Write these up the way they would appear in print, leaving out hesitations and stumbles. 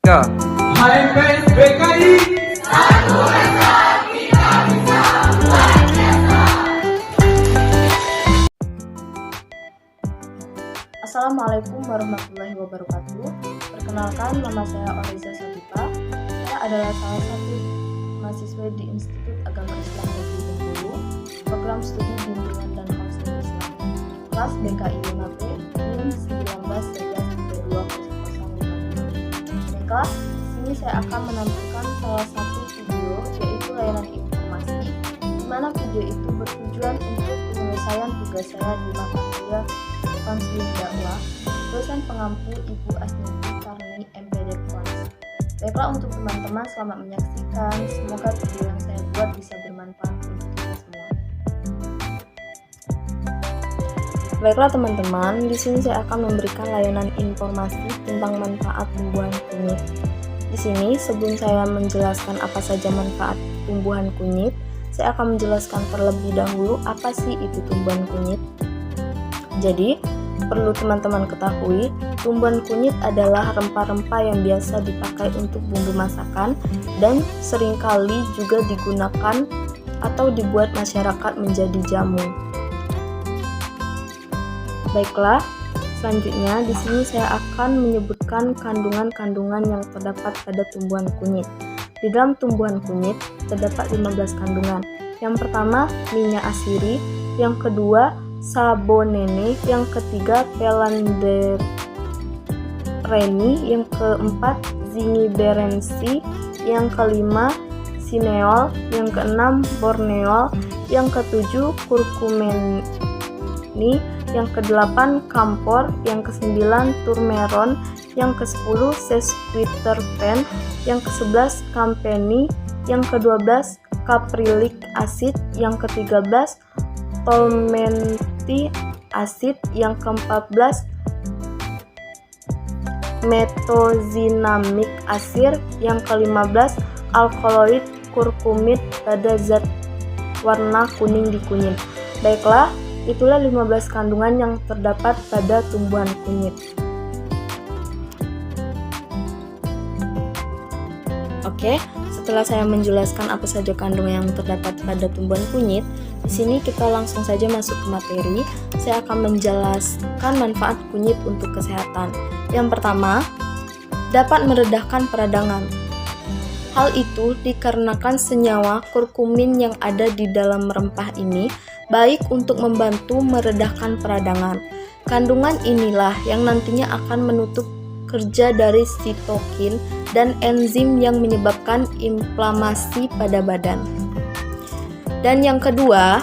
Matematika. HMPS BKI. Assalamualaikum warahmatullahi wabarakatuh. Perkenalkan, nama saya Oriza Sabipa. Saya adalah salah satu mahasiswa di Institut Agama Islam Negeri Bengkulu, program studi bimbingan dan konseling Islam, kelas BKI 5B, NIM 19/320055. Baiklah, di sini saya akan menampilkan salah satu video, yaitu layanan informasi, di mana video itu bertujuan untuk penyelesaian tugas saya di mata kuliah Konseling Dakwah, dosen pengampu Ibu Asniti Karni MPD Kons. Baiklah, untuk teman-teman selamat menyaksikan. Semoga video yang saya buat bisa bermanfaat untuk kita semua. Baiklah teman-teman, di sini saya akan memberikan layanan informasi tentang manfaat tumbuhan kunyit. Di sini sebelum saya menjelaskan apa saja manfaat tumbuhan kunyit, saya akan menjelaskan terlebih dahulu apa sih itu tumbuhan kunyit. Jadi, perlu teman-teman ketahui, tumbuhan kunyit adalah rempah-rempah yang biasa dipakai untuk bumbu masakan dan seringkali juga digunakan atau dibuat masyarakat menjadi jamu. Baiklah, selanjutnya di sini saya akan menyebutkan kandungan-kandungan yang terdapat pada tumbuhan kunyit. Di dalam tumbuhan kunyit terdapat 15 kandungan. Yang pertama, minyak asiri, yang kedua, sabonene, yang ketiga pelandereni, yang keempat zingiberensi, yang kelima sineol, yang keenam borneol, yang ketujuh kurkumeni, yang kedelapan kampor, yang kesembilan turmeron, yang ke-10 sesquiterpen, yang ke-11 campeni, yang ke-12 caprylic acid, yang ke-13 tolmenti acid, yang ke-14 metozinamic acid, yang ke-15 alkaloid kurkumid pada zat warna kuning di kunyit. Baiklah, itulah 15 kandungan yang terdapat pada tumbuhan kunyit. Oke, setelah saya menjelaskan apa saja kandungan yang terdapat pada tumbuhan kunyit, di sini kita langsung saja masuk ke materi. Saya akan menjelaskan manfaat kunyit untuk kesehatan. Yang pertama, dapat meredahkan peradangan. Hal itu dikarenakan senyawa kurkumin yang ada di dalam rempah ini baik untuk membantu meredahkan peradangan. Kandungan inilah yang nantinya akan menutup kerja dari sitokin dan enzim yang menyebabkan inflamasi pada badan. Dan yang kedua,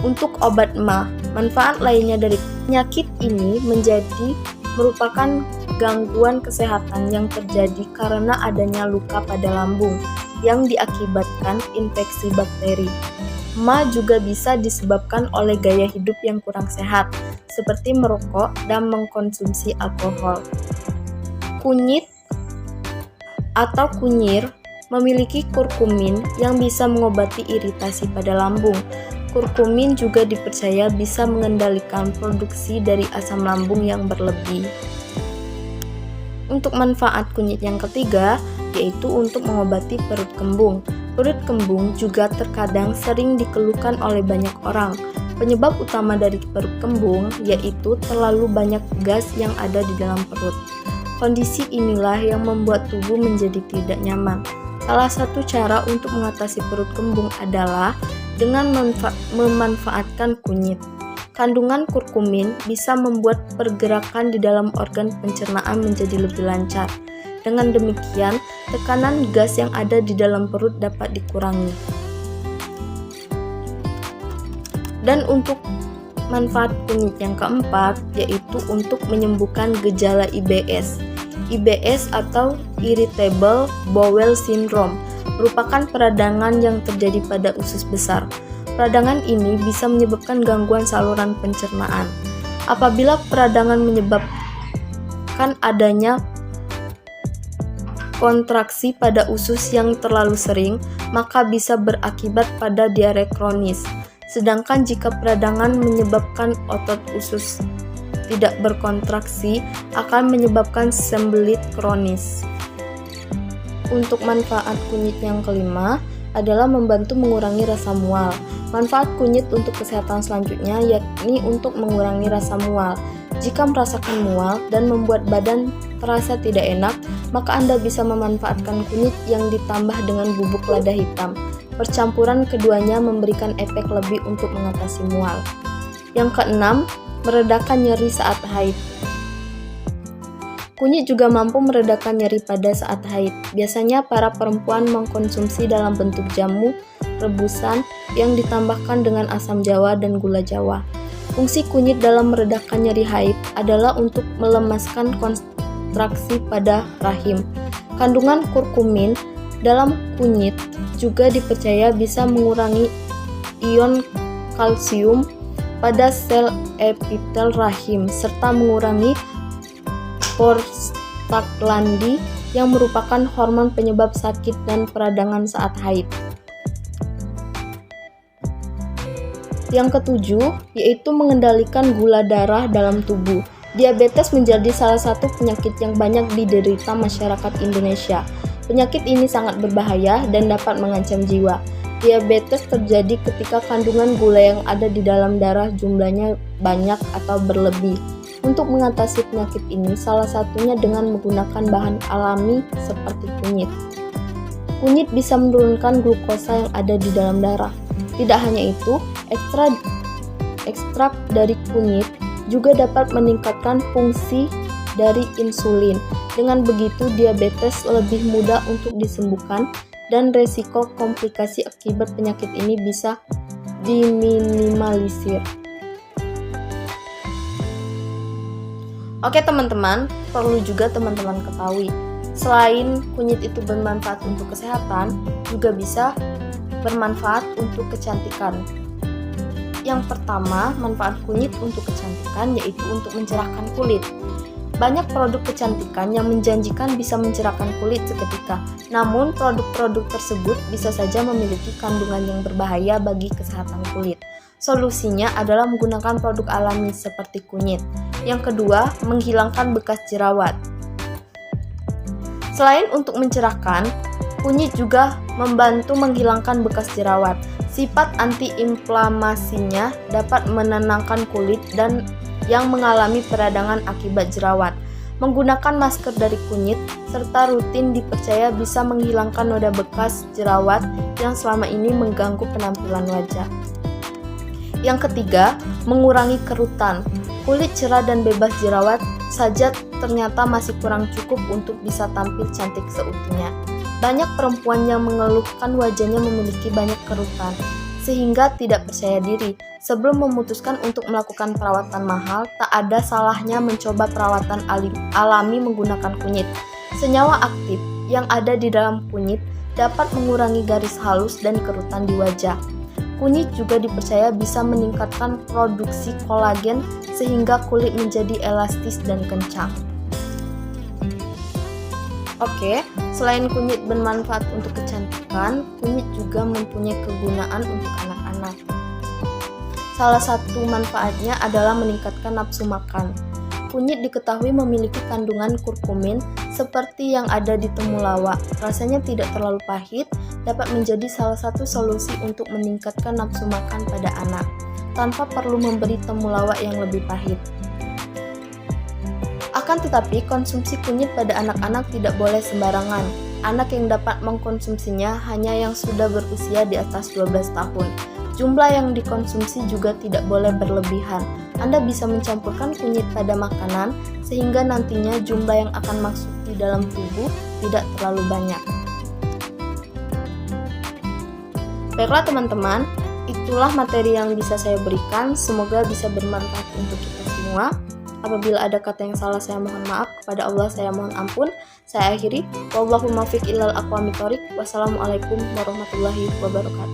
untuk obat MA, manfaat lainnya dari penyakit ini merupakan gangguan kesehatan yang terjadi karena adanya luka pada lambung yang diakibatkan infeksi bakteri. MA juga bisa disebabkan oleh gaya hidup yang kurang sehat, seperti merokok dan mengkonsumsi alkohol. Kunyit atau kunyir memiliki kurkumin yang bisa mengobati iritasi pada lambung. Kurkumin juga dipercaya bisa mengendalikan produksi dari asam lambung yang berlebih. Untuk manfaat kunyit yang ketiga, yaitu untuk mengobati perut kembung. Perut kembung juga terkadang sering dikeluhkan oleh banyak orang. Penyebab utama dari perut kembung yaitu terlalu banyak gas yang ada di dalam perut. Kondisi inilah yang membuat tubuh menjadi tidak nyaman. Salah satu cara untuk mengatasi perut kembung adalah dengan memanfaatkan kunyit. Kandungan kurkumin bisa membuat pergerakan di dalam organ pencernaan menjadi lebih lancar. Dengan demikian, tekanan gas yang ada di dalam perut dapat dikurangi. Dan untuk manfaat kunyit yang keempat, yaitu untuk menyembuhkan gejala IBS. IBS atau Irritable Bowel Syndrome merupakan peradangan yang terjadi pada usus besar. Peradangan ini bisa menyebabkan gangguan saluran pencernaan. Apabila peradangan menyebabkan adanya kontraksi pada usus yang terlalu sering, maka bisa berakibat pada diare kronis. Sedangkan jika peradangan menyebabkan otot usus tidak berkontraksi, akan menyebabkan sembelit kronis. Untuk manfaat kunyit yang kelima adalah membantu mengurangi rasa mual. Manfaat kunyit untuk kesehatan selanjutnya yakni untuk mengurangi rasa mual. Jika merasakan mual dan membuat badan terasa tidak enak, maka Anda bisa memanfaatkan kunyit yang ditambah dengan bubuk lada hitam. Percampuran keduanya memberikan efek lebih untuk mengatasi mual. Yang keenam, meredakan nyeri saat haid. Kunyit juga mampu meredakan nyeri pada saat haid. Biasanya para perempuan mengkonsumsi dalam bentuk jamu rebusan yang ditambahkan dengan asam jawa dan gula jawa. Fungsi kunyit dalam meredakan nyeri haid adalah untuk melemaskan kontraksi pada rahim. Kandungan kurkumin dalam kunyit juga dipercaya bisa mengurangi ion kalsium pada sel epitel rahim serta mengurangi prostaglandin yang merupakan hormon penyebab sakit dan peradangan saat haid. Yang ketujuh, yaitu mengendalikan gula darah dalam tubuh. Diabetes menjadi salah satu penyakit yang banyak diderita masyarakat Indonesia. Penyakit ini sangat berbahaya dan dapat mengancam jiwa. Diabetes terjadi ketika kandungan gula yang ada di dalam darah jumlahnya banyak atau berlebih. Untuk mengatasi penyakit ini, salah satunya dengan menggunakan bahan alami seperti kunyit. Kunyit bisa menurunkan glukosa yang ada di dalam darah. Tidak hanya itu, ekstrak dari kunyit juga dapat meningkatkan fungsi dari insulin. Dengan begitu, diabetes lebih mudah untuk disembuhkan dan resiko komplikasi akibat penyakit ini bisa diminimalisir. Oke teman-teman, perlu juga teman-teman ketahui, selain kunyit itu bermanfaat untuk kesehatan, juga bisa bermanfaat untuk kecantikan. Yang pertama, manfaat kunyit untuk kecantikan yaitu untuk mencerahkan kulit. Banyak produk kecantikan yang menjanjikan bisa mencerahkan kulit seketika, namun produk-produk tersebut bisa saja memiliki kandungan yang berbahaya bagi kesehatan kulit. Solusinya adalah menggunakan produk alami seperti kunyit. Yang kedua, menghilangkan bekas jerawat. Selain untuk mencerahkan, kunyit juga membantu menghilangkan bekas jerawat. Sifat antiinflamasinya dapat menenangkan kulit dan yang mengalami peradangan akibat jerawat. Menggunakan masker dari kunyit serta rutin dipercaya bisa menghilangkan noda bekas jerawat yang selama ini mengganggu penampilan wajah. Yang ketiga, mengurangi kerutan. Kulit cerah dan bebas jerawat saja ternyata masih kurang cukup untuk bisa tampil cantik seutuhnya. Banyak perempuan yang mengeluhkan wajahnya memiliki banyak kerutan, sehingga tidak percaya diri. Sebelum memutuskan untuk melakukan perawatan mahal, tak ada salahnya mencoba perawatan alami menggunakan kunyit. Senyawa aktif yang ada di dalam kunyit dapat mengurangi garis halus dan kerutan di wajah. Kunyit juga dipercaya bisa meningkatkan produksi kolagen sehingga kulit menjadi elastis dan kencang. Oke, selain kunyit bermanfaat untuk kecantikan, kunyit juga mempunyai kegunaan untuk anak-anak. Salah satu manfaatnya adalah meningkatkan nafsu makan. Kunyit diketahui memiliki kandungan kurkumin seperti yang ada di temulawak. Rasanya tidak terlalu pahit, dapat menjadi salah satu solusi untuk meningkatkan nafsu makan pada anak, tanpa perlu memberi temulawak yang lebih pahit. Akan tetapi, konsumsi kunyit pada anak-anak tidak boleh sembarangan. Anak yang dapat mengkonsumsinya hanya yang sudah berusia di atas 12 tahun. Jumlah yang dikonsumsi juga tidak boleh berlebihan. Anda bisa mencampurkan kunyit pada makanan sehingga nantinya jumlah yang akan masuk di dalam tubuh tidak terlalu banyak. Baiklah teman-teman, itulah materi yang bisa saya berikan. Semoga bisa bermanfaat untuk kita semua. Apabila ada kata yang salah, saya mohon maaf. Kepada Allah saya mohon ampun. Saya akhiri. Wallahu muwaffiq ilal aqwamit thoriq. Wassalamualaikum warahmatullahi wabarakatuh.